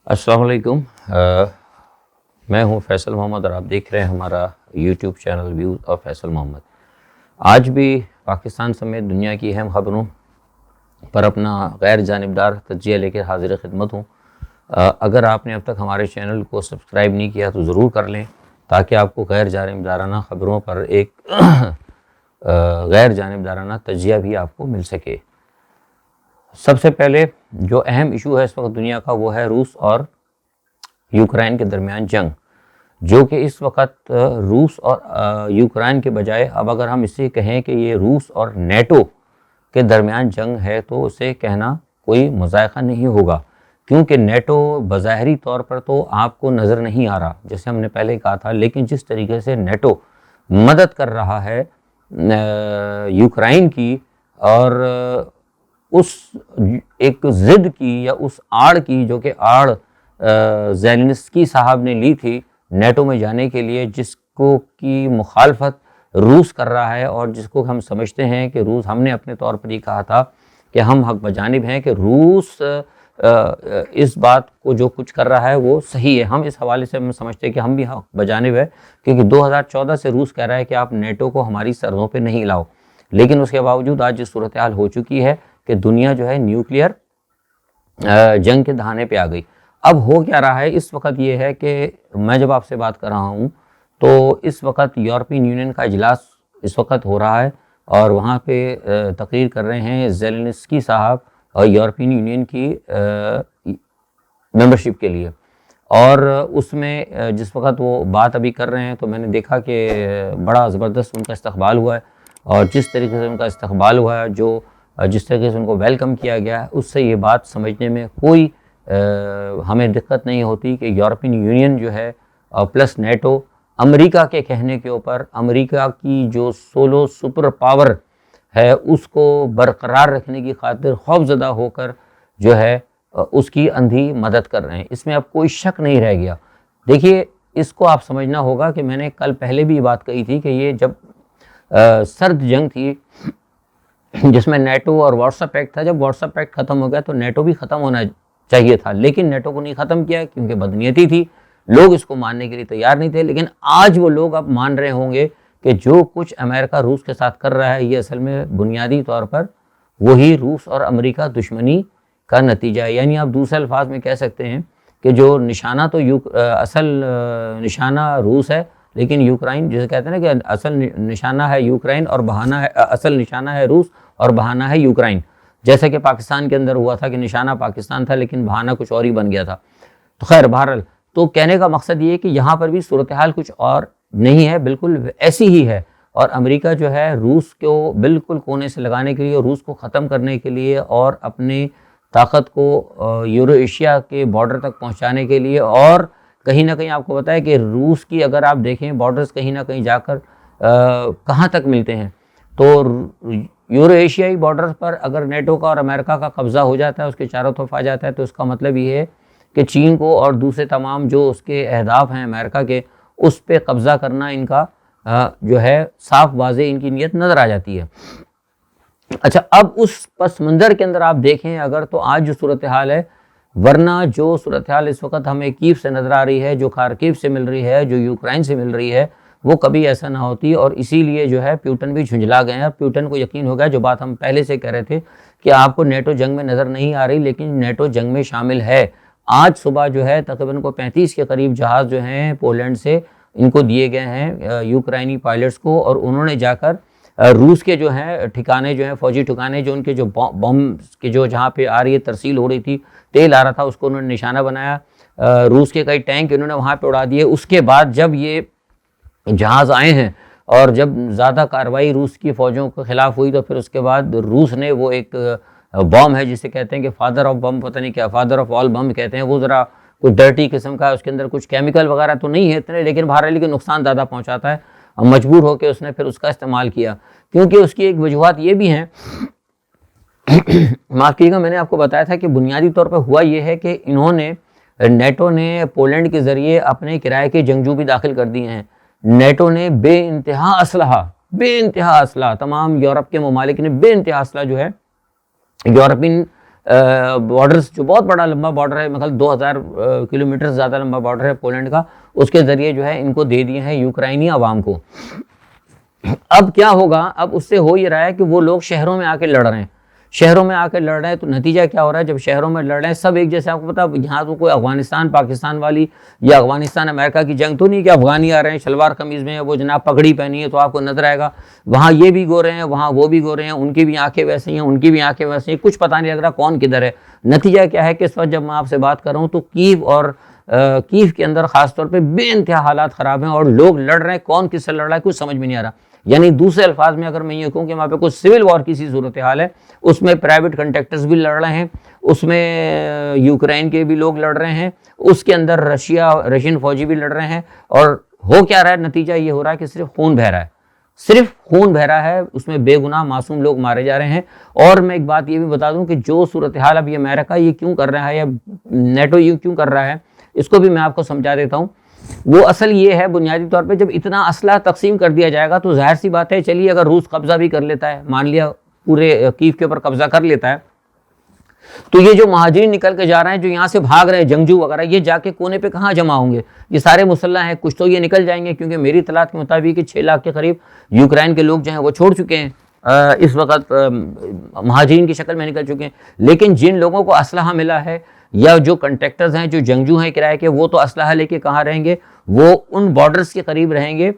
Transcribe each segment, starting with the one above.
السلام علیکم. میں ہوں فیصل محمد اور آپ دیکھ رہے ہیں ہمارا YouTube channel views of Faisal Mohammad. آج بھی پاکستان سمیت دنیا کی اہم خبروں پر اپنا غیر جانبدار تجزیہ لے کے حاضر خدمت ہوں. اگر آپ نے اب تک ہمارے چینل کو سبسکرائب نہیں کیا تو ضرور کر لیں تاکہ آپ کو غیر جانبدارانہ خبروں پر ایک غیر جانبدارانہ تجزیہ بھی آپ کو مل سکے. سب سے پہلے جو اہم ایشو ہے اس وقت دنیا کا وہ ہے روس اور یوکرائن کے درمیان جنگ، جو کہ اس وقت روس اور یوکرائن کے بجائے اب اگر ہم اسے کہیں کہ یہ روس اور نیٹو کے درمیان جنگ ہے تو اسے کہنا کوئی مذائقہ نہیں ہوگا، کیونکہ نیٹو بظاہری طور پر تو آپ کو نظر نہیں آ رہا جیسے ہم نے پہلے کہا تھا، لیکن جس طریقے سے نیٹو مدد کر رہا ہے یوکرائن کی اور اس ایک ضد کی یا اس آڑ کی جو کہ آڑ زیلنسکی صاحب نے لی تھی نیٹو میں جانے کے لیے، جس کو کی مخالفت روس کر رہا ہے اور جس کو ہم سمجھتے ہیں کہ روس، ہم نے اپنے طور پر یہ کہا تھا کہ ہم حق بجانب ہیں کہ روس اس بات کو جو کچھ کر رہا ہے وہ صحیح ہے. ہم اس حوالے سے ہم سمجھتے ہیں کہ ہم بھی حق بجانب ہے، کیونکہ 2014 سے روس کہہ رہا ہے کہ آپ نیٹو کو ہماری سرحدوں پہ نہیں لاؤ، لیکن اس کے باوجود آج یہ صورتحال ہو چکی ہے کہ دنیا جو ہے نیوکلیئر جنگ کے دہانے پہ آ گئی. اب ہو کیا رہا ہے اس وقت یہ ہے کہ میں جب آپ سے بات کر رہا ہوں تو اس وقت یورپین یونین کا اجلاس اس وقت ہو رہا ہے اور وہاں پہ تقریر کر رہے ہیں زیلنسکی صاحب اور یورپین یونین کی ممبرشپ کے لیے. اور اس میں جس وقت وہ بات ابھی کر رہے ہیں تو میں نے دیکھا کہ بڑا زبردست ان کا استقبال ہوا ہے، اور جس طریقے سے ان کا استقبال ہوا ہے، جس طریقے سے ان کو ویلکم کیا گیا ہے، اس سے یہ بات سمجھنے میں کوئی ہمیں دقت نہیں ہوتی کہ یورپین یونین جو ہے پلس نیٹو امریکہ کے کہنے کے اوپر امریکہ کی جو سولو سپر پاور ہے اس کو برقرار رکھنے کی خاطر خوفزدہ ہو کر جو ہے اس کی اندھی مدد کر رہے ہیں. اس میں اب کوئی شک نہیں رہ گیا. دیکھیے اس کو آپ سمجھنا ہوگا کہ میں نے کل پہلے بھی بات کہی تھی کہ یہ جب سرد جنگ تھی جس میں نیٹو اور واٹس ایپ پیکٹ تھا، جب واٹس ایپ پیکٹ ختم ہو گیا تو نیٹو بھی ختم ہونا چاہیے تھا، لیکن نیٹو کو نہیں ختم کیا کیونکہ بدنیتی تھی، لوگ اس کو ماننے کے لیے تیار نہیں تھے. لیکن آج وہ لوگ اب مان رہے ہوں گے کہ جو کچھ امریکہ روس کے ساتھ کر رہا ہے یہ اصل میں بنیادی طور پر وہی روس اور امریکہ دشمنی کا نتیجہ ہے. یعنی آپ دوسرے الفاظ میں کہہ سکتے ہیں کہ جو نشانہ تو اصل نشانہ روس ہے، لیکن یوکرائن جسے کہتے ہیں نا کہ اصل نشانہ ہے یوکرائن اور بہانہ ہے، اصل نشانہ ہے روس اور بہانہ ہے یوکرائن. جیسے کہ پاکستان کے اندر ہوا تھا کہ نشانہ پاکستان تھا لیکن بہانہ کچھ اور ہی بن گیا تھا. تو خیر بہرحال تو کہنے کا مقصد یہ ہے کہ یہاں پر بھی صورتحال کچھ اور نہیں ہے، بالکل ایسی ہی ہے. اور امریکہ جو ہے روس کو بالکل کونے سے لگانے کے لیے، روس کو ختم کرنے کے لیے اور اپنے طاقت کو یورو ایشیا کے بارڈر تک پہنچانے کے لیے، اور کہیں نہ کہیں آپ کو پتہ ہے کہ روس کی اگر آپ دیکھیں بارڈرز کہیں نہ کہیں جا کر کہاں تک ملتے ہیں، تو یورو ایشیائی بارڈرز پر اگر نیٹو کا اور امریکہ کا قبضہ ہو جاتا ہے، اس کے چاروں طرف آ جاتا ہے، تو اس کا مطلب یہ ہے کہ چین کو اور دوسرے تمام جو اس کے اہداف ہیں امریکہ کے، اس پہ قبضہ کرنا ان کا جو ہے صاف واضح ان کی نیت نظر آ جاتی ہے. اچھا اب اس پس منظر کے اندر آپ دیکھیں اگر تو آج جو صورتحال ہے، ورنہ جو صورتحال اس وقت ہمیں کیو سے نظر آ رہی ہے، جو خارکیو سے مل رہی ہے، جو یوکرائن سے مل رہی ہے، وہ کبھی ایسا نہ ہوتی. اور اسی لیے جو ہے پیوٹن بھی جھنجھلا گئے ہیں. اور پیوٹن کو یقین ہو گیا جو بات ہم پہلے سے کہہ رہے تھے کہ آپ کو نیٹو جنگ میں نظر نہیں آ رہی، لیکن نیٹو جنگ میں شامل ہے. آج صبح جو ہے تقریباً کو 35 کے قریب جہاز جو ہیں پولینڈ سے ان کو دیے گئے ہیں یوکرائنی پائلٹس کو، اور انہوں نے جا کر روس کے جو ہیں ٹھکانے جو ہیں فوجی ٹھکانے جو ان کے جو بم کے جو جہاں پہ آ رہی ہے ترسیل ہو رہی تھی، تیل آ رہا تھا، اس کو انہوں نے نشانہ بنایا. روس کے کئی ٹینک انہوں نے وہاں پہ اڑا دیے. اس کے بعد جب یہ جہاز آئے ہیں اور جب زیادہ کارروائی روس کی فوجوں کے خلاف ہوئی تو پھر اس کے بعد روس نے وہ ایک بم ہے جسے کہتے ہیں کہ فادر آف بم، پتہ نہیں کیا فادر آف آل بم کہتے ہیں، وہ ذرا کوئی ڈرٹی قسم کا ہے، اس کے اندر کچھ کیمیکل وغیرہ تو نہیں ہے اتنے، لیکن بہرحال نقصان زیادہ پہنچاتا ہے. مجبور ہو کے اس نے پھر اس کا استعمال کیا، کیونکہ اس کی ایک وجوہات یہ بھی ہیں معاف کیجیے گا، میں نے آپ کو بتایا تھا کہ بنیادی طور پہ ہوا یہ ہے کہ انہوں نے نیٹو نے پولینڈ کے ذریعے اپنے کرائے کے جنگجو بھی داخل کر دیے ہیں. نیٹو نے بے انتہا اسلحہ تمام یورپ کے ممالک نے بے انتہا اسلحہ جو ہے یورپین بارڈرز جو بہت بڑا لمبا بارڈر ہے، مطلب 2000 کلومیٹر سے زیادہ لمبا بارڈر ہے پولینڈ کا، اس کے ذریعے جو ہے ان کو دے دیے ہیں یوکرائنی عوام کو۔ اب کیا ہوگا، اب اس سے ہو یہ رہا ہے کہ وہ لوگ شہروں میں آ کے لڑ رہے ہیں، شہروں میں آ کے لڑ رہے ہیں، تو نتیجہ کیا ہو رہا ہے، جب شہروں میں لڑ رہے ہیں سب ایک جیسے، آپ کو پتا یہاں تو کوئی افغانستان پاکستان والی یا افغانستان امریکہ کی جنگ تو نہیں کہ افغانی آ رہے ہیں شلوار قمیض میں، وہ جناب پگڑی پہنی ہے تو آپ کو نظر آئے گا، وہاں یہ بھی گورے ہیں وہاں وہ بھی گورے ہیں، ان کی بھی آنکھیں ویسے ہیں ان کی بھی آنکھیں ویسے ہیں، کچھ پتہ نہیں لگ رہا کون کدھر ہے۔ نتیجہ کیا ہے کہ اس وقت جب میں آپ سے بات کر رہا ہوں تو کیو اور کیو کے اندر خاص طور پہ بے انتہا حالات خراب ہیں اور لوگ لڑ رہے ہیں، کون کس سے لڑ رہا ہے کچھ سمجھ میں نہیں آ رہا۔ یعنی دوسرے الفاظ میں اگر میں یہ کہوں کہ وہاں پہ کوئی سول وار کی سی صورتحال ہے، اس میں پرائیویٹ کنٹریکٹرز بھی لڑ رہے ہیں، اس میں یوکرائن کے بھی لوگ لڑ رہے ہیں، اس کے اندر رشین فوجی بھی لڑ رہے ہیں، اور ہو کیا رہا ہے، نتیجہ یہ ہو رہا ہے کہ صرف خون بہہ رہا ہے، صرف خون بہہ رہا ہے، اس میں بے گناہ معصوم لوگ مارے جا رہے ہیں۔ اور میں ایک بات یہ بھی بتا دوں کہ جو صورتحال اب یہ امریکہ یہ کیوں کر رہا ہے یا نیٹو یہ کیوں کر رہا ہے، اس کو بھی میں آپ کو سمجھا دیتا ہوں۔ وہ اصل یہ ہے بنیادی طور پہ، جب اتنا اسلحہ تقسیم کر دیا جائے گا تو ظاہر سی بات ہے، چلیے اگر روس قبضہ بھی کر لیتا ہے، مان لیا پورے کیف کے اوپر قبضہ کر لیتا ہے، تو یہ جو مہاجرین نکل کے جا رہے ہیں، جو یہاں سے بھاگ رہے ہیں جنگجو وغیرہ، یہ جا کے کونے پہ کہاں جمع ہوں گے؟ یہ سارے مسلح ہیں، کچھ تو یہ نکل جائیں گے، کیونکہ میری اطلاعات کے مطابق 6 لاکھ کے قریب یوکرائن کے لوگ جو ہیں وہ چھوڑ چکے ہیں، اس وقت مہاجرین کی شکل میں نکل چکے ہیں۔ لیکن جن لوگوں کو اسلحہ ملا ہے یا جو کنٹریکٹرز ہیں، جو جنگجو ہیں کرائے کے، وہ تو اسلحہ لے کے کہاں رہیں گے؟ وہ ان بارڈرز کے قریب رہیں گے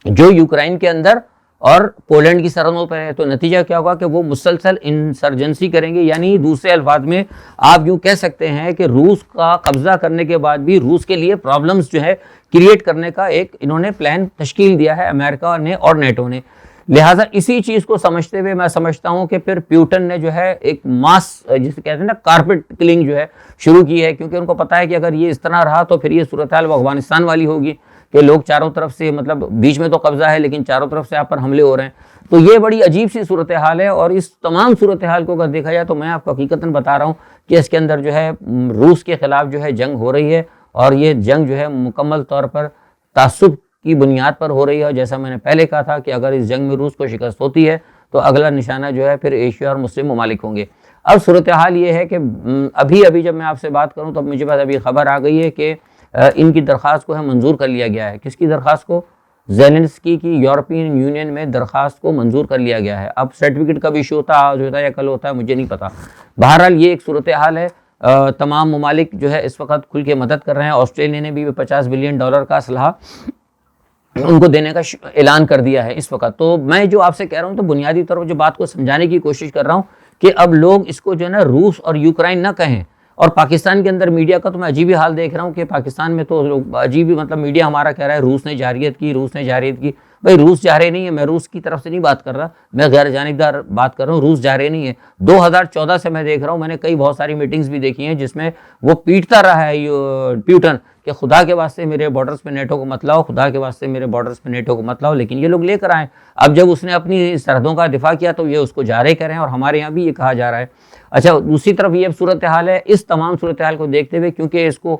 جو یوکرائن کے اندر اور پولینڈ کی سرحدوں پر ہے۔ تو نتیجہ کیا ہوگا کہ وہ مسلسل انسرجنسی کریں گے، یعنی دوسرے الفاظ میں آپ یوں کہہ سکتے ہیں کہ روس کا قبضہ کرنے کے بعد بھی روس کے لیے پرابلمز جو ہے کریٹ کرنے کا ایک انہوں نے پلان تشکیل دیا ہے امریکہ نے اور نیٹو نے۔ لہٰذا اسی چیز کو سمجھتے ہوئے میں سمجھتا ہوں کہ پھر پیوٹن نے جو ہے ایک ماس جسے کہتے ہیں نا کارپیٹ کلنگ جو ہے شروع کی ہے، کیونکہ ان کو پتا ہے کہ اگر یہ اس طرح رہا تو پھر یہ صورتحال وہ افغانستان والی ہوگی کہ لوگ چاروں طرف سے، مطلب بیچ میں تو قبضہ ہے لیکن چاروں طرف سے آپ پر حملے ہو رہے ہیں۔ تو یہ بڑی عجیب سی صورتحال ہے، اور اس تمام صورتحال کو اگر دیکھا جائے تو میں آپ کو حقیقتاً بتا رہا ہوں کہ اس کے اندر جو ہے روس کے خلاف جو ہے جنگ ہو رہی ہے، اور یہ جنگ جو ہے مکمل طور پر تعصب کی بنیاد پر ہو رہی ہے۔ اور جیسا میں نے پہلے کہا تھا کہ اگر اس جنگ میں روس کو شکست ہوتی ہے تو اگلا نشانہ جو ہے پھر ایشیا اور مسلم ممالک ہوں گے۔ اب صورتحال یہ ہے کہ ابھی جب میں آپ سے بات کروں تو مجھے پاس ابھی خبر آ گئی ہے کہ ان کی درخواست کو ہے منظور کر لیا گیا ہے۔ کس کی درخواست کو؟ زیلنسکی کی یورپین یونین میں درخواست کو منظور کر لیا گیا ہے۔ اب سرٹیفکیٹ کب ایشو ہوتا ہے، آج ہوتا ہے یا کل ہوتا ہے، مجھے نہیں پتا۔ بہرحال یہ ایک صورتحال ہے۔ تمام ممالک جو ہے اس وقت کھل کے مدد کر رہے ہیں۔ آسٹریلیا نے بھی $50 بلین کا اسلحہ ان کو دینے کا اعلان کر دیا ہے اس وقت۔ تو میں جو آپ سے کہہ رہا ہوں تو بنیادی طور پر جو بات کو سمجھانے کی کوشش کر رہا ہوں کہ اب لوگ اس کو جو ہے نا روس اور یوکرائن نہ کہیں۔ اور پاکستان کے اندر میڈیا کا تو میں عجیب حال دیکھ رہا ہوں کہ پاکستان میں تو لوگ عجیب، مطلب میڈیا ہمارا کہہ رہا ہے روس نے جارحیت کی، روس نے جارحیت کی۔ بھائی روس جارحیت نہیں ہے، میں روس کی طرف سے نہیں بات کر رہا، میں غیر جانبدار بات کر رہا ہوں، روس جارحیت نہیں ہے۔ 2014 سے میں دیکھ رہا ہوں، میں نے کئی بہت ساری میٹنگز بھی دیکھی ہیں جس میں وہ پیٹتا رہا ہے پیوٹن کہ خدا کے واسطے میرے بارڈرز پہ نیٹو کو مت لاؤ، خدا کے واسطے میرے بارڈرز پہ نیٹو کو مت لاؤ، لیکن یہ لوگ لے کر آئے۔ اب جب اس نے اپنی سرحدوں کا دفاع کیا تو یہ اس کو جارحیت کریں، اور ہمارے یہاں بھی یہ کہا جا رہا ہے۔ اچھا، دوسری طرف یہ صورتحال ہے، اس تمام صورتحال کو دیکھتے ہوئے کیونکہ اس کو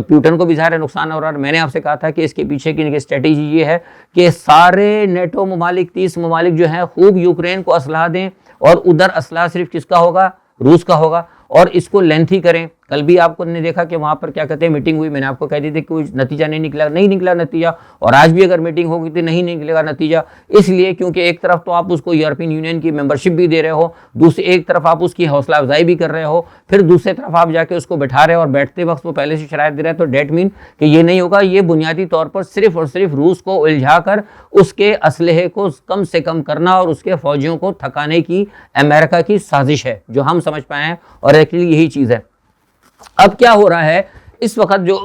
پیوٹن کو بھی ظاہر نقصان ہو رہا ہے، میں نے آپ سے کہا تھا کہ اس کے پیچھے کی اسٹریٹجی یہ ہے کہ سارے نیٹو ممالک 30 ممالک جو ہیں خوب یوکرین کو اسلحہ دیں، اور ادھر اسلحہ صرف کس کا ہوگا؟ روس کا ہوگا، اور اس کو لینتھی کریں۔ کل بھی آپ کو نے دیکھا کہ وہاں پر کیا کہتے ہیں میٹنگ ہوئی، میں نے آپ کو کہہ دی تھی کہ کوئی نتیجہ نہیں نکلا نتیجہ، اور آج بھی اگر میٹنگ ہوگی تو نہیں نکلے گا نتیجہ، اس لیے کیونکہ ایک طرف تو آپ اس کو یورپین یونین کی ممبرشپ بھی دے رہے ہو، دوسری ایک طرف آپ اس کی حوصلہ افزائی بھی کر رہے ہو، پھر دوسری طرف آپ جا کے اس کو بٹھا رہے ہو اور بیٹھتے وقت وہ پہلے سے شرائط دے رہے ہیں، تو ڈیٹ مین کہ یہ نہیں ہوگا۔ یہ بنیادی طور پر صرف اور صرف روس کو الجھا کر اس کے اسلحے کو کم سے کم کرنا اور اس کے فوجیوں کو تھکانے کی امریکہ کی سازش ہے، جو ہم سمجھ پائے ہیں، اور ایکچولی یہی چیز ہے۔ اب کیا ہو رہا ہے اس وقت جو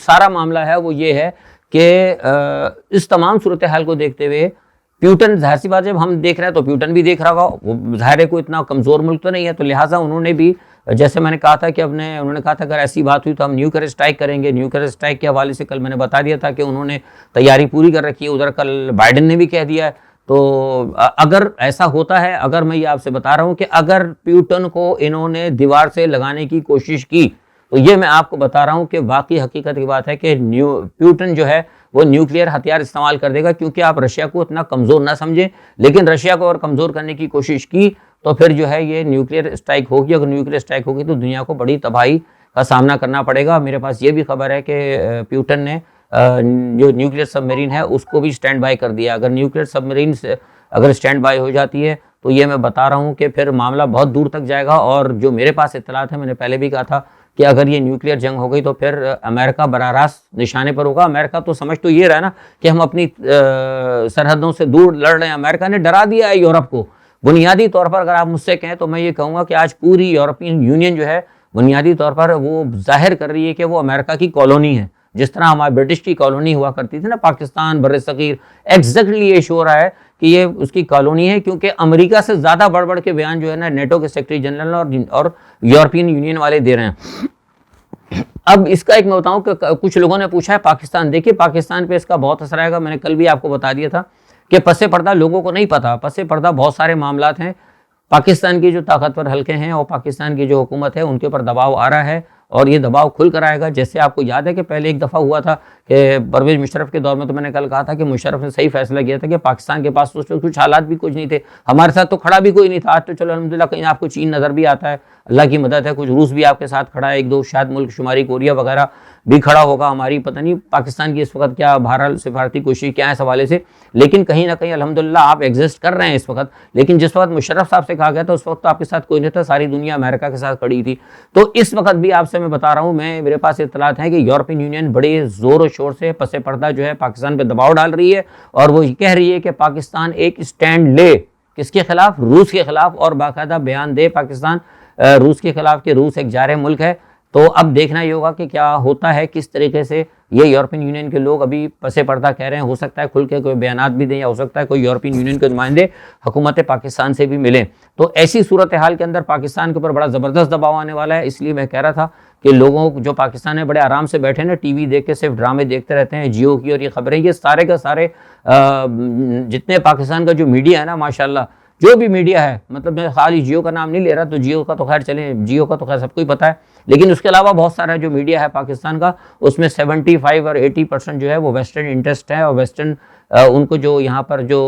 سارا معاملہ ہے وہ یہ ہے کہ اس تمام صورتحال کو دیکھتے ہوئے پیوٹن، ظاہر سی بات جب ہم دیکھ رہے ہیں تو پیوٹن بھی دیکھ رہا ہوگا، وہ ظاہر ہے کوئی اتنا کمزور ملک تو نہیں ہے، تو لہٰذا انہوں نے بھی، جیسے میں نے کہا تھا کہ انہوں نے کہا تھا اگر ایسی بات ہوئی تو ہم نیوکلیئر اسٹرائک کریں گے۔ نیوکلیئر اسٹرائک کے حوالے سے کل میں نے بتا دیا تھا کہ انہوں نے تیاری پوری کر رکھی ہے، ادھر کل بائیڈن نے بھی کہہ دیا ہے۔ تو اگر ایسا ہوتا ہے، اگر میں یہ آپ سے بتا رہا ہوں کہ اگر پیوٹن کو انہوں نے دیوار سے لگانے کی کوشش کی، تو یہ میں آپ کو بتا رہا ہوں کہ واقعی حقیقت کی بات ہے کہ پیوٹن جو ہے وہ نیوکلیئر ہتھیار استعمال کر دے گا، کیونکہ آپ رشیا کو اتنا کمزور نہ سمجھیں، لیکن رشیا کو اور کمزور کرنے کی کوشش کی تو پھر جو ہے یہ نیوکلیئر اسٹرائک ہوگی. اگر نیوکلیئر اسٹرائک ہوگی تو دنیا کو بڑی تباہی کا سامنا کرنا پڑے گا. میرے پاس یہ بھی خبر ہے کہ پیوٹن نے جو نیوکلیئر سب میرین ہے اس کو بھی اسٹینڈ بائی کر دیا. اگر نیوکلیئر سب میرین اگر اسٹینڈ بائی ہو جاتی ہے تو یہ میں بتا رہا ہوں کہ پھر معاملہ بہت دور تک جائے گا. اور جو میرے پاس اطلاعات ہیں، میں نے پہلے بھی کہا تھا کہ اگر یہ نیوکلیئر جنگ ہو گئی تو پھر امریکہ براہ راست نشانے پر ہوگا. امریکہ تو سمجھ تو یہ رہا ہے نا کہ ہم اپنی سرحدوں سے دور لڑ رہے ہیں. امریکہ نے ڈرا دیا ہے یورپ کو. بنیادی طور پر اگر آپ مجھ سے کہیں تو میں یہ کہوں گا کہ آج پوری یورپین یونین جو ہے بنیادی طور پر وہ ظاہر کر رہی ہے کہ وہ امریکہ کی کالونی ہے. جس طرح ہمارے برٹش کی کالونی ہوا کرتی تھی نا پاکستان بر صغیر، ایگزیکٹلی یہ شو رہا ہے کہ یہ اس کی کالونی ہے، کیونکہ امریکہ سے زیادہ بڑھ بڑھ کے بیان جو ہے نا نیٹو کے سیکرٹری جنرل اور یورپین یونین والے دے رہے ہیں. اب اس کا ایک میں بتاؤں کہ کچھ لوگوں نے پوچھا ہے پاکستان، دیکھیے پاکستان پہ اس کا بہت اثر آئے گا. میں نے کل بھی آپ کو بتا دیا تھا کہ پس پردہ لوگوں کو نہیں پتا، پس پردہ بہت سارے معاملات ہیں. پاکستان کی جو طاقتور حلقے ہیں اور پاکستان کی جو حکومت ہے ان کے اوپر دباؤ آ رہا ہے، اور یہ دباؤ کھل کر آئے گا. جیسے آپ کو یاد ہے کہ پہلے ایک دفعہ ہوا تھا کہ پرویز مشرف کے دور میں، تو میں نے کل کہا تھا کہ مشرف نے صحیح فیصلہ کیا تھا کہ پاکستان کے پاس تو کچھ حالات بھی کچھ نہیں تھے، ہمارے ساتھ تو کھڑا بھی کوئی نہیں تھا. آج تو چلو الحمدللہ کہیں آپ کو چین نظر بھی آتا ہے، اللہ کی مدد ہے، کچھ روس بھی آپ کے ساتھ کھڑا ہے، ایک دو شاید ملک شمالی کوریا وغیرہ بھی کھڑا ہوگا. ہماری پتہ نہیں پاکستان کی اس وقت کیا بہرحال سفارتی کوشش کیا ہے اس حوالے سے، لیکن کہیں نہ کہیں الحمدللہ آپ ایگزسٹ کر رہے ہیں اس وقت. لیکن جس وقت مشرف صاحب سے کہا گیا تھا اس وقت تو آپ کے ساتھ کوئی نہیں تھا، ساری دنیا امریکہ کے ساتھ کھڑی تھی. تو اس وقت بھی آپ سے میں بتا رہا ہوں، میرے پاس اطلاعات ہیں کہ یورپین یونین بڑے زور و شور سے پس پردہ جو ہے پاکستان پہ دباؤ ڈال رہی ہے، اور وہ کہہ رہی ہے کہ پاکستان ایک اسٹینڈ لے. کس کے خلاف؟ روس کے خلاف، اور باقاعدہ بیان دے پاکستان روس کے خلاف کہ روس ایک جارح ملک ہے. تو اب دیکھنا یہ ہوگا کہ کیا ہوتا ہے، کس طریقے سے یہ یورپین یونین کے لوگ ابھی پس پردہ کہہ رہے ہیں. ہو سکتا ہے کھل کے کوئی بیانات بھی دیں، یا ہو سکتا ہے کوئی یورپین یونین کے نمائندے حکومت پاکستان سے بھی ملیں. تو ایسی صورتحال کے اندر پاکستان کے اوپر بڑا زبردست دباؤ آنے والا ہے. اس لیے میں کہہ رہا تھا کہ لوگوں جو پاکستان میں بڑے آرام سے بیٹھے نا، ٹی وی دیکھ کے صرف ڈرامے دیکھتے رہتے ہیں جیو کی اور یہ خبریں، یہ سارے کا سارے جتنے پاکستان کا جو میڈیا ہے نا ماشاءاللہ، جو بھی میڈیا ہے، مطلب میں خالی جیو کا نام نہیں لے رہا، تو جیو کا تو خیر چلیں، جیو کا تو خیر سب کو ہی پتہ ہے، لیکن اس کے علاوہ بہت سارا جو میڈیا ہے پاکستان کا، اس میں 75 اور 80% جو ہے وہ ویسٹرن انٹرسٹ ہے، اور ویسٹرن ان کو جو یہاں پر جو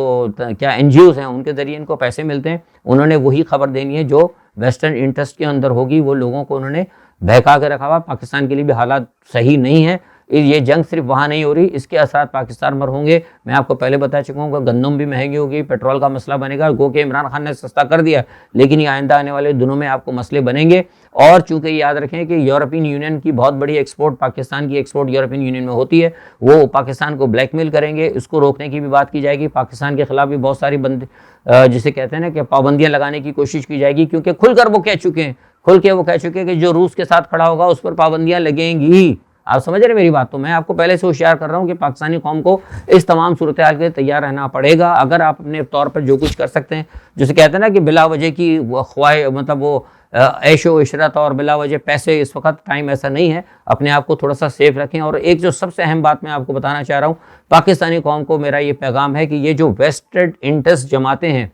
کیا این جی اوز ہیں ان کے ذریعے ان کو پیسے ملتے ہیں. انہوں نے وہی خبر دینی ہے جو ویسٹرن انٹرسٹ کے اندر ہوگی. وہ لوگوں کو انہوں نے بہکا کے رکھا ہوا. پاکستان کے لیے بھی حالات صحیح نہیں ہیں. یہ جنگ صرف وہاں نہیں ہو رہی، اس کے اثرات پاکستان پر ہوں گے. میں آپ کو پہلے بتا چکا ہوں کہ گندم بھی مہنگی ہوگی، پیٹرول کا مسئلہ بنے گا. گو کہ عمران خان نے سستا کر دیا، لیکن یہ آئندہ آنے والے دنوں میں آپ کو مسئلے بنیں گے. اور چونکہ یاد رکھیں کہ یورپین یونین کی بہت بڑی ایکسپورٹ، پاکستان کی ایکسپورٹ یورپین یونین میں ہوتی ہے، وہ پاکستان کو بلیک میل کریں گے. اس کو روکنے کی بھی بات کی جائے گی. پاکستان کے خلاف بھی بہت ساری جسے کہتے ہیں نا کہ پابندیاں لگانے کی کوشش کی جائے گی، کیونکہ کھل کر وہ کہہ چکے ہیں کہ جو روس کے ساتھ کھڑا ہوگا اس پر پابندیاں لگیں گی. آپ سمجھ رہے میری بات؟ تو میں آپ کو پہلے سے ہوشیار کر رہا ہوں کہ پاکستانی قوم کو اس تمام صورتحال کے لیے تیار رہنا پڑے گا. اگر آپ اپنے طور پر جو کچھ کر سکتے ہیں، جسے کہتے ہیں نا کہ بلا وجہ کی خواہش، مطلب وہ عیش و عشرت اور بلا وجہ پیسے، اس وقت ٹائم ایسا نہیں ہے. اپنے آپ کو تھوڑا سا سیف رکھیں. اور ایک جو سب سے اہم بات میں آپ کو بتانا چاہ رہا ہوں، پاکستانی قوم کو میرا یہ پیغام ہے کہ یہ جو ویسٹڈ انٹرسٹ جماعتیں ہیں،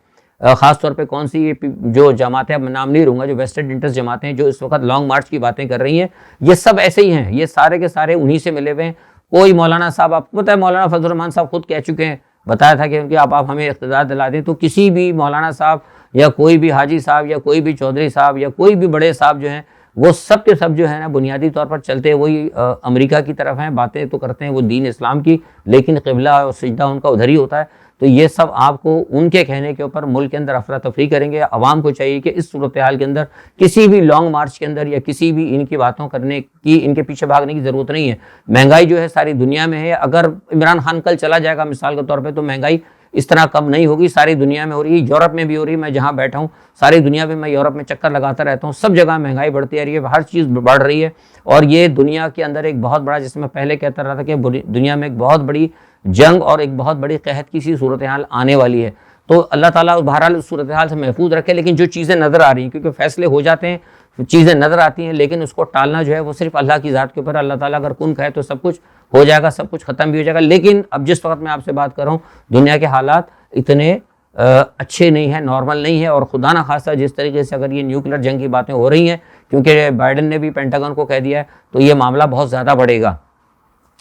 خاص طور پہ کون سی جو جماعتیں، اب میں نام نہیں لوں گا، جو ویسٹڈ انٹرسٹ جماعتیں ہیں جو اس وقت لانگ مارچ کی باتیں کر رہی ہیں، یہ سب ایسے ہی ہیں. یہ سارے کے سارے انہی سے ملے ہوئے ہیں. کوئی مولانا صاحب، آپ کو پتہ ہے مولانا فضل الرحمان صاحب خود کہہ چکے ہیں، بتایا تھا کہ آپ ہمیں اقتدار دلا دیں. تو کسی بھی مولانا صاحب یا کوئی بھی حاجی صاحب یا کوئی بھی چودھری صاحب یا کوئی بھی بڑے صاحب جو ہیں، وہ سب کے سب جو ہے نا بنیادی طور پر چلتے وہی امریکہ کی طرف ہیں. باتیں تو کرتے ہیں وہ دین اسلام کی، لیکن قبلہ اور سجدہ ان کا ادھر ہی ہوتا ہے. تو یہ سب آپ کو ان کے کہنے کے اوپر ملک کے اندر افراتفری کریں گے. عوام کو چاہیے کہ اس صورتحال کے اندر کسی بھی لانگ مارچ کے اندر یا کسی بھی ان کی باتوں کرنے کی، ان کے پیچھے بھاگنے کی ضرورت نہیں ہے. مہنگائی جو ہے ساری دنیا میں ہے. اگر عمران خان کل چلا جائے گا مثال کے طور پہ، تو مہنگائی اس طرح کم نہیں ہوگی. ساری دنیا میں ہو رہی ہے، یورپ میں بھی ہو رہی ہے. میں جہاں بیٹھا ہوں ساری دنیا میں، میں یورپ میں چکر لگاتا رہتا ہوں، سب جگہ مہنگائی بڑھتی آ رہی ہے، ہر چیز بڑھ رہی ہے. اور یہ دنیا کے اندر ایک بہت بڑا، جس میں پہلے کہتا رہا تھا کہ دنیا میں ایک بہت بڑی جنگ اور ایک بہت بڑی قحط کی سی صورتحال آنے والی ہے. تو اللہ تعالیٰ بہرحال اس صورتحال سے محفوظ رکھے. لیکن جو چیزیں نظر آ رہی ہیں، کیونکہ فیصلے ہو جاتے ہیں، چیزیں نظر آتی ہیں، لیکن اس کو ٹالنا جو ہے وہ صرف اللہ کی ذات کے اوپر. اللہ تعالیٰ اگر کن کہے تو سب کچھ ہو جائے گا، سب کچھ ختم بھی ہو جائے گا. لیکن اب جس وقت میں آپ سے بات کر رہا ہوں، دنیا کے حالات اتنے اچھے نہیں ہیں، نارمل نہیں ہے. اور خدا نہ خواستہ جس طریقے سے اگر یہ نیوکلیر جنگ کی باتیں ہو رہی ہیں، کیونکہ بائیڈن نے بھی پینٹاگن کو کہہ دیا ہے، تو یہ معاملہ بہت زیادہ بڑھے گا.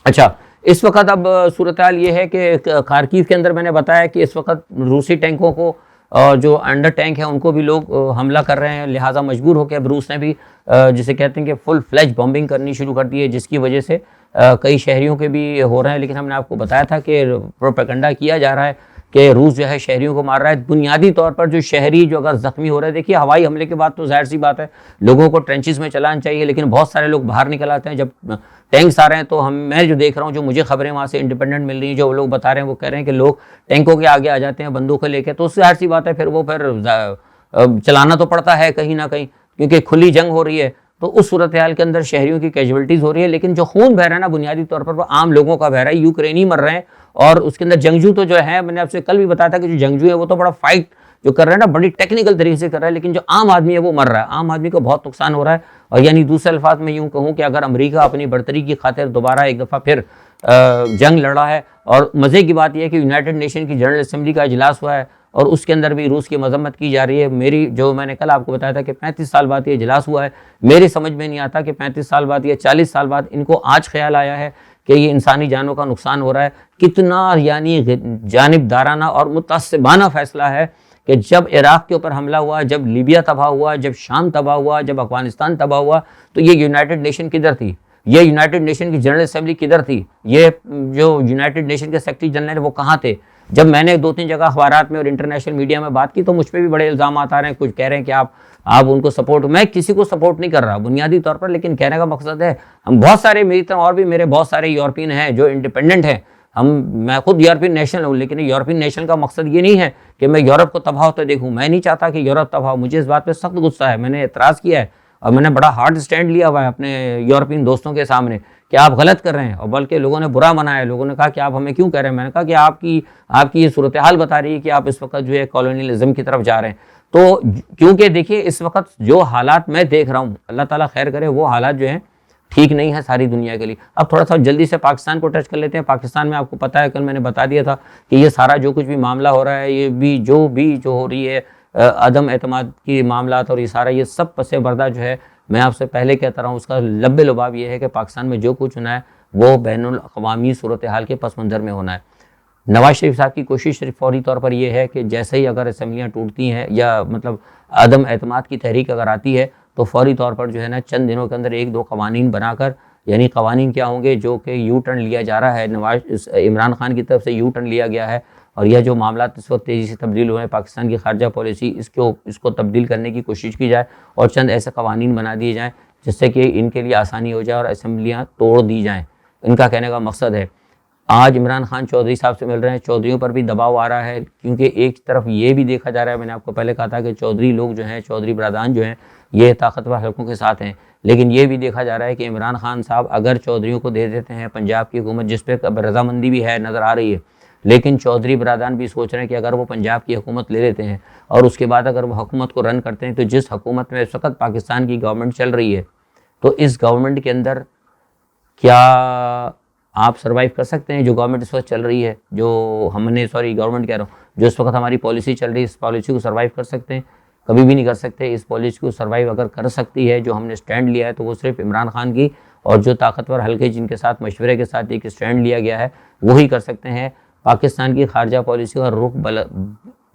اچھا، اس وقت اب صورتحال یہ ہے کہ خارکیو کے اندر میں نے بتایا کہ اس وقت روسی ٹینکوں کو جو انڈر ٹینک ہیں ان کو بھی لوگ حملہ کر رہے ہیں، لہٰذا مجبور ہو کے اب روس نے بھی جسے کہتے ہیں کہ فل فلیج بمبنگ کرنی شروع کر دی ہے، جس کی وجہ سے کئی شہریوں کے بھی ہو رہے ہیں۔ لیکن ہم نے آپ کو بتایا تھا کہ پروپیگنڈا کیا جا رہا ہے کہ روس جو ہے شہریوں کو مار رہا ہے۔ بنیادی طور پر جو شہری جو اگر زخمی ہو رہے ہیں، دیکھیے ہوائی حملے کے بعد تو ظاہر سی بات ہے لوگوں کو ٹرینچز میں چلانا چاہیے، لیکن بہت سارے لوگ باہر نکل آتے ہیں جب ٹینکس آ رہے ہیں۔ تو میں جو دیکھ رہا ہوں، جو مجھے خبریں وہاں سے انڈیپینڈنٹ مل رہی ہیں، جو لوگ بتا رہے ہیں وہ کہہ رہے ہیں کہ لوگ ٹینکوں کے آگے آ جاتے ہیں بندوقیں لے کے، تو اس سے ظاہر سی بات ہے پھر چلانا تو پڑتا ہے کہیں نہ کہیں، کیونکہ کھلی جنگ ہو رہی ہے۔ تو اس صورتحال کے اندر شہریوں کی کیجولٹیز ہو رہی ہے، لیکن جو خون بہ رہا ہے نا بنیادی طور پر وہ عام لوگوں کا بہ رہا ہے، یوکرینی مر رہے ہیں۔ اور اس کے اندر جنگجو تو جو ہے، میں نے آپ سے کل بھی بتایا تھا کہ جو جنگجو ہے وہ تو بڑا فائٹ جو کر رہے ہیں نا، بڑی ٹیکنیکل طریقے سے کر رہا ہے، لیکن جو عام آدمی ہے وہ مر رہا ہے، عام آدمی کو بہت نقصان ہو رہا ہے۔ اور یعنی دوسرے الفاظ میں یوں کہوں کہ اگر امریکہ اپنی برتری کی خاطر دوبارہ ایک دفعہ پھر جنگ لڑ رہا ہے، اور مزے کی بات یہ ہے کہ یونائٹڈ نیشن کی جنرل اسمبلی کا اجلاس ہوا ہے اور اس کے اندر بھی روس کی مذمت کی جا رہی ہے۔ میں نے کل آپ کو بتایا تھا کہ 35 سال بعد یہ اجلاس ہوا ہے، میری سمجھ میں نہیں آتا کہ 35 سال بعد یا 40 سال بعد ان کو آج خیال آیا ہے کہ یہ انسانی جانوں کا نقصان ہو رہا ہے۔ کتنا یعنی جانبدارانہ اور متعصبانہ فیصلہ ہے کہ جب عراق کے اوپر حملہ ہوا، جب لیبیا تباہ ہوا، جب شام تباہ ہوا، جب افغانستان تباہ ہوا، تو یہ یونائٹڈ نیشن کدھر تھی؟ یہ یونائٹڈ نیشن کی جنرل اسمبلی کدھر تھی؟ یہ جو یونائٹڈ نیشن کے سیکرٹری جنرل وہ کہاں تھے؟ جب میں نے 2-3 جگہ اخبارات میں اور انٹرنیشنل میڈیا میں بات کی تو مجھ پہ بھی بڑے الزامات آ رہے ہیں، کچھ کہہ رہے ہیں کہ آپ ان کو سپورٹ، میں کسی کو سپورٹ نہیں کر رہا بنیادی طور پر، لیکن کہنے کا مقصد ہے ہم بہت سارے، میری طرح اور بھی میرے بہت سارے یورپین ہیں جو انڈیپینڈنٹ ہیں، میں خود یورپین نیشنل ہوں، لیکن یورپین نیشنل کا مقصد یہ نہیں ہے کہ میں یورپ کو تباہ ہوتے دیکھوں، میں نہیں چاہتا کہ یورپ تباہ ہو، مجھے اس بات پہ سخت غصہ ہے، میں نے اعتراض کیا ہے اور میں نے بڑا ہارڈ سٹینڈ لیا ہوا ہے اپنے یورپین دوستوں کے سامنے کہ آپ غلط کر رہے ہیں، اور بلکہ لوگوں نے برا منایا، لوگوں نے کہا کہ آپ ہمیں کیوں کہہ رہے ہیں، میں نے کہا کہ آپ کی یہ صورتحال بتا رہی ہے کہ آپ اس وقت جو ہے کالونیلزم کی طرف جا رہے ہیں۔ تو کیونکہ دیکھیے اس وقت جو حالات میں دیکھ رہا ہوں، اللہ تعالیٰ خیر کرے، وہ حالات جو ہیں ٹھیک نہیں ہے ساری دنیا کے لیے۔ اب تھوڑا سا جلدی سے پاکستان کو ٹچ کر لیتے ہیں۔ پاکستان میں آپ کو پتہ ہے، کل میں نے بتا دیا تھا کہ یہ سارا جو کچھ بھی معاملہ ہو رہا ہے، یہ بھی جو ہو رہی ہے عدم اعتماد کی معاملات، اور یہ سارا یہ سب پس پردہ جو ہے، میں آپ سے پہلے کہتا رہا ہوں، اس کا لب لباب یہ ہے کہ پاکستان میں جو کچھ ہونا ہے وہ بین الاقوامی صورتحال کے پس منظر میں ہونا ہے۔ نواز شریف صاحب کی کوشش صرف فوری طور پر یہ ہے کہ جیسے ہی اگر اسمبلیاں ٹوٹتی ہیں یا مطلب عدم اعتماد کی تحریک اگر آتی ہے تو فوری طور پر جو ہے نا چند دنوں کے اندر 1-2 قوانین بنا کر، یعنی قوانین کیا ہوں گے، جو کہ یو ٹرن لیا جا رہا ہے، عمران خان کی طرف سے یو ٹرن لیا گیا ہے، اور یہ جو معاملات اس وقت تیزی سے تبدیل ہوئے ہیں، پاکستان کی خارجہ پالیسی اس کو تبدیل کرنے کی کوشش کی جائے اور چند ایسے قوانین بنا دیے جائیں جس سے کہ ان کے لیے آسانی ہو جائے اور اسمبلیاں توڑ دی جائیں۔ ان کا کہنے کا مقصد ہے، آج عمران خان چودھری صاحب سے مل رہے ہیں، چودھریوں پر بھی دباؤ آ رہا ہے، کیونکہ ایک طرف یہ بھی دیکھا جا رہا ہے، میں نے آپ کو پہلے کہا تھا کہ چودھری لوگ جو ہیں، چودھری برادران جو ہیں، یہ طاقتور حلقوں کے ساتھ ہیں، لیکن یہ بھی دیکھا جا رہا ہے کہ عمران خان صاحب اگر چودھریوں کو دے دیتے ہیں پنجاب کی حکومت، جس پہ رضامندی بھی ہے نظر آ رہی ہے، لیکن چودھری برادران بھی سوچ رہے ہیں کہ اگر وہ پنجاب کی حکومت لے لیتے ہیں اور اس کے بعد اگر وہ حکومت کو رن کرتے ہیں، تو جس حکومت میں اس وقت پاکستان کی گورنمنٹ چل رہی ہے، تو اس گورنمنٹ کے اندر کیا آپ سروائیو کر سکتے ہیں؟ جو گورنمنٹ اس وقت چل رہی ہے، جو گورنمنٹ کہہ رہا ہوں، جو اس وقت ہماری پالیسی چل رہی ہے، اس پالیسی کو سروائیو کر سکتے ہیں؟ کبھی بھی نہیں کر سکتے۔ اس پالیسی کو سروائیو اگر کر سکتی ہے، جو ہم نے سٹینڈ لیا ہے، تو وہ صرف عمران خان کی اور جو طاقتور حلقے جن کے ساتھ مشورے کے ساتھ ایک سٹینڈ لیا گیا ہے وہی کر سکتے ہیں۔ پاکستان کی خارجہ پالیسی کا رخ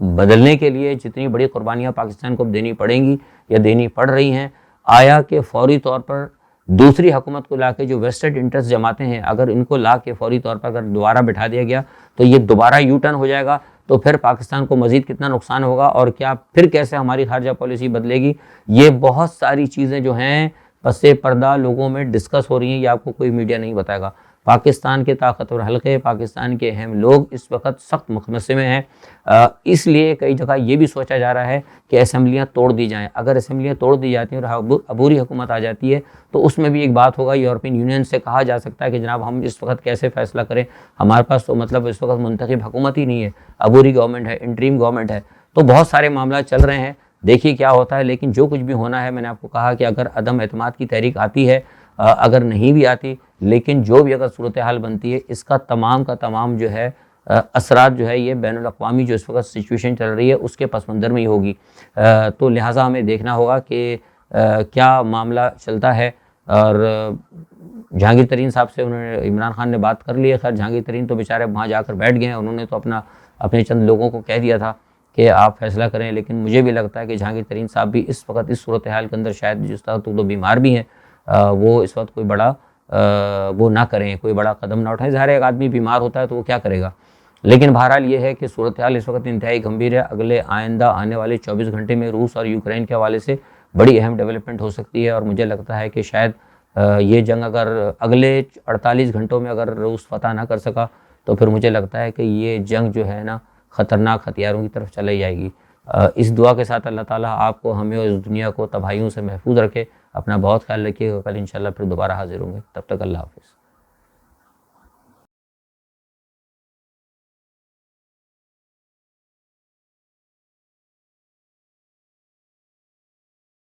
بدلنے کے لیے جتنی بڑی قربانیاں پاکستان کو دینی پڑیں گی یا دینی پڑ رہی ہیں، آیا کہ فوری طور پر دوسری حکومت کو لا کے جو ویسٹڈ انٹرسٹ جماتے ہیں، اگر ان کو لا کے فوری طور پر اگر دوبارہ بٹھا دیا گیا تو یہ دوبارہ یو ٹرن ہو جائے گا، تو پھر پاکستان کو مزید کتنا نقصان ہوگا اور کیا پھر کیسے ہماری خارجہ پالیسی بدلے گی؟ یہ بہت ساری چیزیں جو ہیں پس پردہ لوگوں میں ڈسکس ہو رہی ہیں، یہ آپ کو کوئی میڈیا نہیں بتائے گا۔ پاکستان کے طاقتور حلقے، پاکستان کے اہم لوگ اس وقت سخت مخمصے میں ہیں، اس لیے کئی جگہ یہ بھی سوچا جا رہا ہے کہ اسمبلیاں توڑ دی جائیں۔ اگر اسمبلیاں توڑ دی جاتی ہیں اور عبوری حکومت آ جاتی ہے تو اس میں بھی ایک بات ہوگا، یورپین یونین سے کہا جا سکتا ہے کہ جناب ہم اس وقت کیسے فیصلہ کریں، ہمارے پاس تو مطلب اس وقت منتخب حکومت ہی نہیں ہے، عبوری گورنمنٹ ہے، انٹریم گورنمنٹ ہے، تو بہت سارے معاملات چل رہے ہیں، دیکھیے کیا ہوتا ہے۔ لیکن جو کچھ بھی ہونا ہے، میں نے آپ کو کہا کہ اگر عدم اعتماد کی تحریک آتی ہے، اگر نہیں بھی آتی، لیکن جو بھی اگر صورتحال بنتی ہے، اس کا تمام کا تمام جو ہے اثرات جو ہے یہ بین الاقوامی جو اس وقت سچویشن چل رہی ہے اس کے پس منظر میں ہی ہوگی، تو لہٰذا ہمیں دیکھنا ہوگا کہ کیا معاملہ چلتا ہے، اور جہانگیر ترین صاحب سے انہوں نے عمران خان نے بات کر لی ہے. خیر جہانگیر ترین تو بیچارے وہاں جا کر بیٹھ گئے ہیں, انہوں نے تو اپنے چند لوگوں کو کہہ دیا تھا کہ آپ فیصلہ کریں. لیکن مجھے بھی لگتا ہے کہ جہانگیر ترین صاحب بھی اس وقت اس صورتحال کے اندر شاید جس طرح تو بیمار بھی ہیں, وہ اس وقت کوئی بڑا وہ نہ کریں, کوئی بڑا قدم نہ اٹھائیں. ظاہر ہے ایک آدمی بیمار ہوتا ہے تو وہ کیا کرے گا. لیکن بہرحال یہ ہے کہ صورتحال اس وقت انتہائی گمبھیر ہے. اگلے آئندہ آنے والے 24 گھنٹے میں روس اور یوکرین کے حوالے سے بڑی اہم ڈیولپمنٹ ہو سکتی ہے, اور مجھے لگتا ہے کہ شاید یہ جنگ اگر اگلے 48 گھنٹوں میں اگر روس فتح نہ کر سکا تو پھر مجھے لگتا ہے کہ یہ جنگ جو ہے نا خطرناک ہتھیاروں کی طرف چلی جائے گی. اس دعا کے ساتھ اللہ تعالیٰ آپ کو, ہمیں اور اس دنیا کو تباہیوں سے محفوظ رکھے. اپنا بہت خیال رکھیے گا. کل انشاءاللہ پھر دوبارہ حاضر ہوں گے. تب تک اللہ حافظ.